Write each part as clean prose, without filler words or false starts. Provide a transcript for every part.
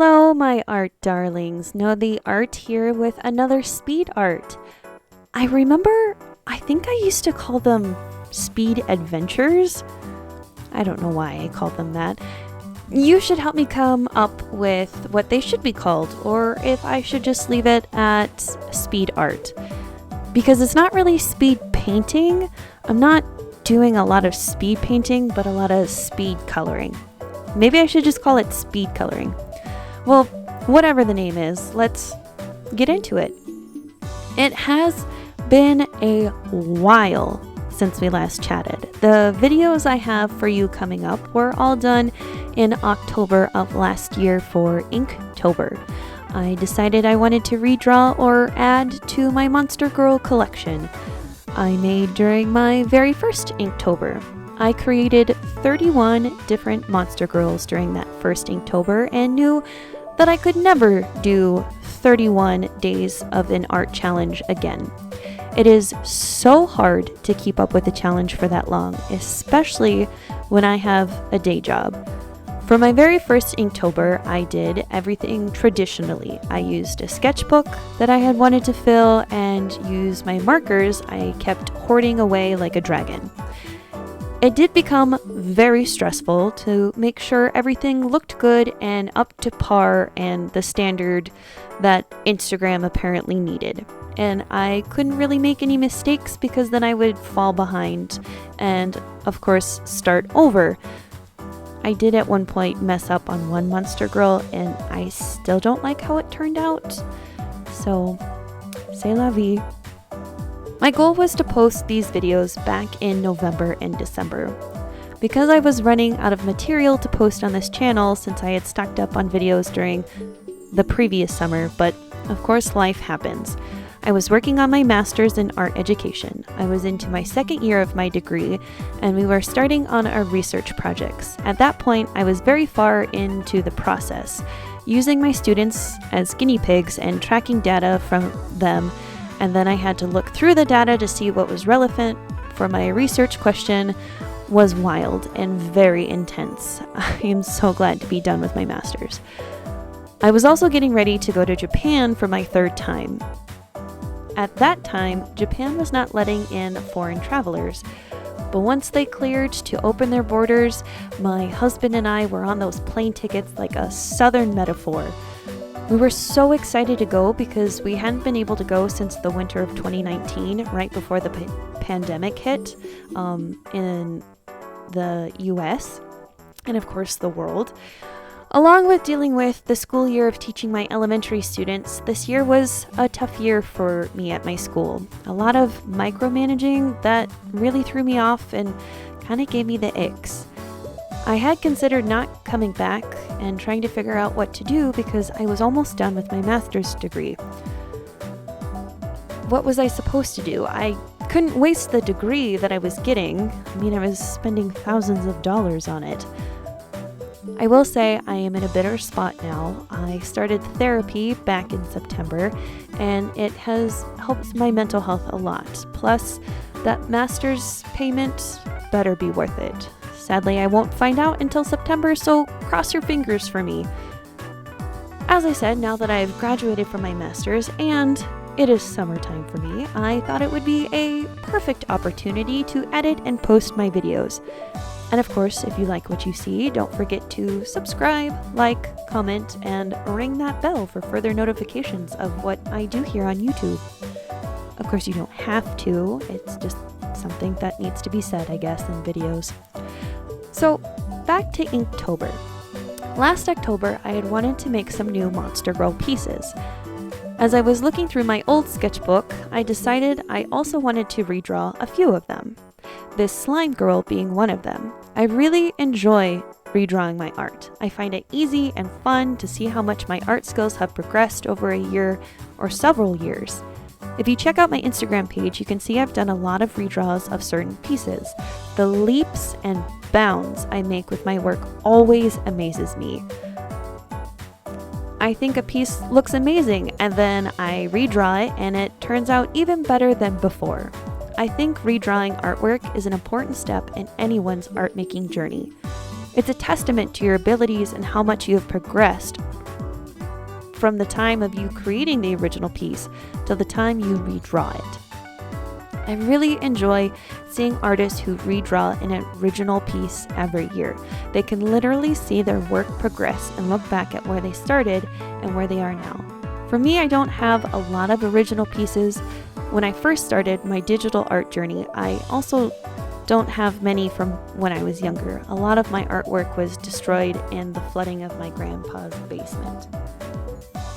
Hello, my art darlings. Know the art here with another speed art. I remember, I think I used to call them speed adventures. I don't know why I called them that. You should help me come up with what they should be called, or if I should just leave it at speed art. Because it's not really speed painting. I'm not doing a lot of speed painting, but a lot of speed coloring. Maybe I should just call it speed coloring. Well, whatever the name is, let's get into it. It has been a while since we last chatted. The videos I have for you coming up were all done in October of last year for Inktober. I decided I wanted to redraw or add to my Monster Girl collection I made during my very first Inktober. I created 31 different Monster Girls during that first Inktober and knew that I could never do 31 days of an art challenge again. It is so hard to keep up with a challenge for that long, especially when I have a day job. For my very first Inktober, I did everything traditionally. I used a sketchbook that I had wanted to fill and used my markers I kept hoarding away like a dragon. It did become very stressful to make sure everything looked good and up to par and the standard that Instagram apparently needed. And I couldn't really make any mistakes because then I would fall behind and, of course, start over. I did at one point mess up on one Monster Girl and I still don't like how it turned out. So, c'est la vie. My goal was to post these videos back in November and December. Because I was running out of material to post on this channel since I had stocked up on videos during the previous summer, but of course life happens. I was working on my master's in art education. I was into my second year of my degree, and we were starting on our research projects. At that point, I was very far into the process, using my students as guinea pigs and tracking data from them, and then I had to look through the data to see what was relevant for my research question. Was wild and very intense. I am so glad to be done with my master's. I was also getting ready to go to Japan for my third time. At that time, Japan was not letting in foreign travelers, but once they cleared to open their borders, my husband and I were on those plane tickets like a southern metaphor. We were so excited to go because we hadn't been able to go since the winter of 2019, right before the pandemic hit in the US and of course the world. Along with dealing with the school year of teaching my elementary students, this year was a tough year for me at my school. A lot of micromanaging that really threw me off and kind of gave me the icks. I had considered not coming back and trying to figure out what to do because I was almost done with my master's degree. What was I supposed to do? I couldn't waste the degree that I was getting. I mean, I was spending thousands of dollars on it. I will say I am in a better spot now. I started therapy back in September, and it has helped my mental health a lot. Plus, that master's payment better be worth it. Sadly, I won't find out until September, so cross your fingers for me. As I said, now that I've graduated from my master's and it is summertime for me, I thought it would be a perfect opportunity to edit and post my videos. And of course, if you like what you see, don't forget to subscribe, like, comment, and ring that bell for further notifications of what I do here on YouTube. Of course, you don't have to. It's just something that needs to be said, I guess, in videos. So, back to Inktober. Last October, I had wanted to make some new Monster Girl pieces. As I was looking through my old sketchbook, I decided I also wanted to redraw a few of them. This slime girl being one of them. I really enjoy redrawing my art. I find it easy and fun to see how much my art skills have progressed over a year or several years. If you check out my Instagram page, you can see I've done a lot of redraws of certain pieces. The leaps and bounds I make with my work always amazes me. I think a piece looks amazing and then I redraw it and it turns out even better than before. I think redrawing artwork is an important step in anyone's art making journey. It's a testament to your abilities and how much you have progressed from the time of you creating the original piece till the time you redraw it. I really enjoy seeing artists who redraw an original piece every year. They can literally see their work progress and look back at where they started and where they are now. For me, I don't have a lot of original pieces. When I first started my digital art journey, I also don't have many from when I was younger. A lot of my artwork was destroyed in the flooding of my grandpa's basement.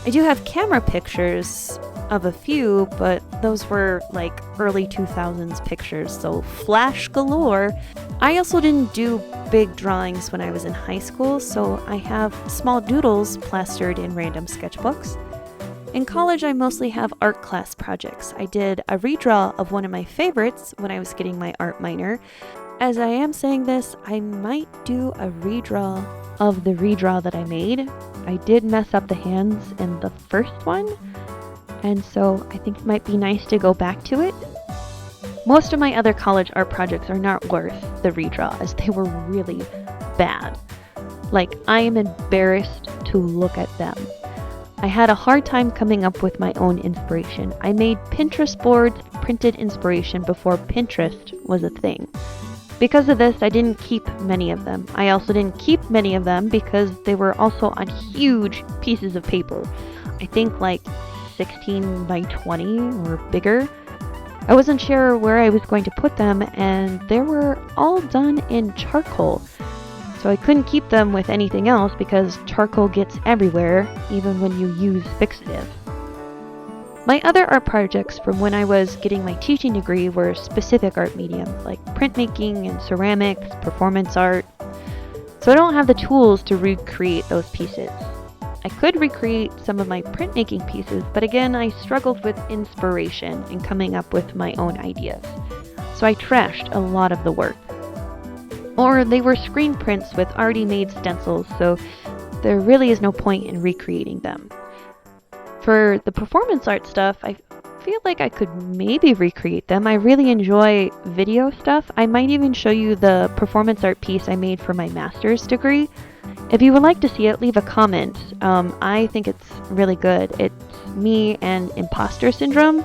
I do have camera pictures of a few, but those were like early 2000s pictures, so flash galore. I also didn't do big drawings when I was in high school, so I have small doodles plastered in random sketchbooks. In college, I mostly have art class projects. I did a redraw of one of my favorites when I was getting my art minor. As I am saying this, I might do a redraw of the redraw that I made. I did mess up the hands in the first one, and so I think it might be nice to go back to it. Most of my other college art projects are not worth the redraw, as they were really bad. Like, I am embarrassed to look at them. I had a hard time coming up with my own inspiration. I made Pinterest boards, printed inspiration before Pinterest was a thing. Because of this, I didn't keep many of them. I also didn't keep many of them because they were also on huge pieces of paper. I think like 16 by 20 or bigger. I wasn't sure where I was going to put them, and they were all done in charcoal. So I couldn't keep them with anything else because charcoal gets everywhere, even when you use fixative. My other art projects from when I was getting my teaching degree were specific art mediums like printmaking and ceramics, performance art. So I don't have the tools to recreate those pieces. I could recreate some of my printmaking pieces, but again, I struggled with inspiration and coming up with my own ideas. So I trashed a lot of the work. Or they were screen prints with already made stencils, so there really is no point in recreating them. For the performance art stuff, I feel like I could maybe recreate them. I really enjoy video stuff. I might even show you the performance art piece I made for my master's degree. If you would like to see it, leave a comment. I think it's really good. It's me and imposter syndrome,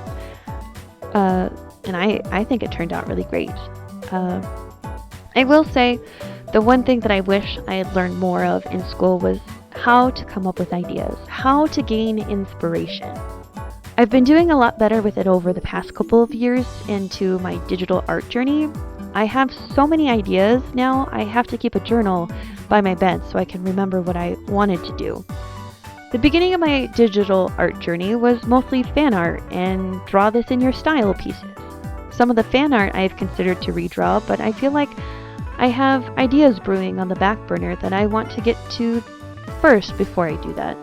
and I think it turned out really great. I will say the one thing that I wish I had learned more of in school was how to come up with ideas, how to gain inspiration. I've been doing a lot better with it over the past couple of years into my digital art journey. I have so many ideas now, I have to keep a journal by my bed so I can remember what I wanted to do. The beginning of my digital art journey was mostly fan art and draw this in your style pieces. Some of the fan art I have considered to redraw, but I feel like I have ideas brewing on the back burner that I want to get to first before I do that.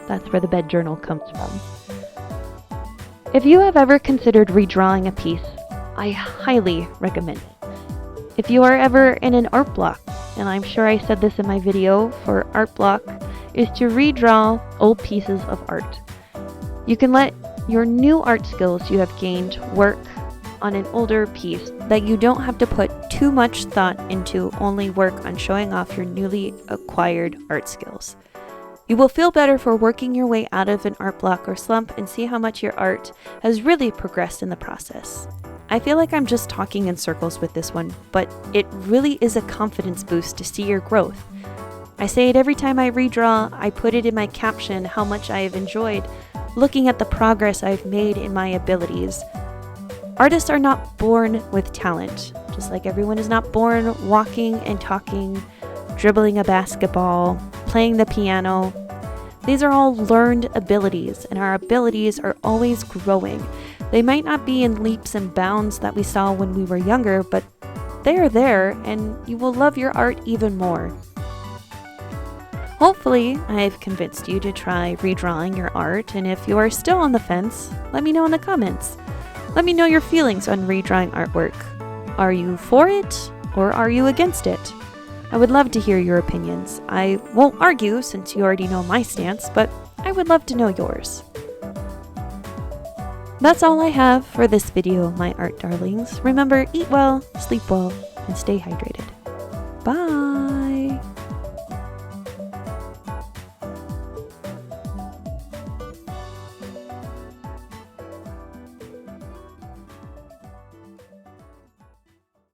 That's where the bed journal comes from. If you have ever considered redrawing a piece, I highly recommend it. If you are ever in an art block, and I'm sure I said this in my video for art block, is to redraw old pieces of art. You can let your new art skills you have gained work on an older piece that you don't have to put too much thought into, only work on showing off your newly acquired art skills. You will feel better for working your way out of an art block or slump and see how much your art has really progressed in the process. I feel like I'm just talking in circles with this one, but it really is a confidence boost to see your growth. I say it every time I redraw. I put it in my caption how much I have enjoyed looking at the progress I've made in my abilities. Artists are not born with talent, just like everyone is not born walking and talking, dribbling a basketball, playing the piano. These are all learned abilities, and our abilities are always growing. They might not be in leaps and bounds that we saw when we were younger, but they are there, and you will love your art even more. Hopefully, I've convinced you to try redrawing your art, and if you are still on the fence, let me know in the comments. Let me know your feelings on redrawing artwork. Are you for it, or are you against it? I would love to hear your opinions. I won't argue since you already know my stance, but I would love to know yours. That's all I have for this video, my art darlings. Remember, eat well, sleep well, and stay hydrated. Bye!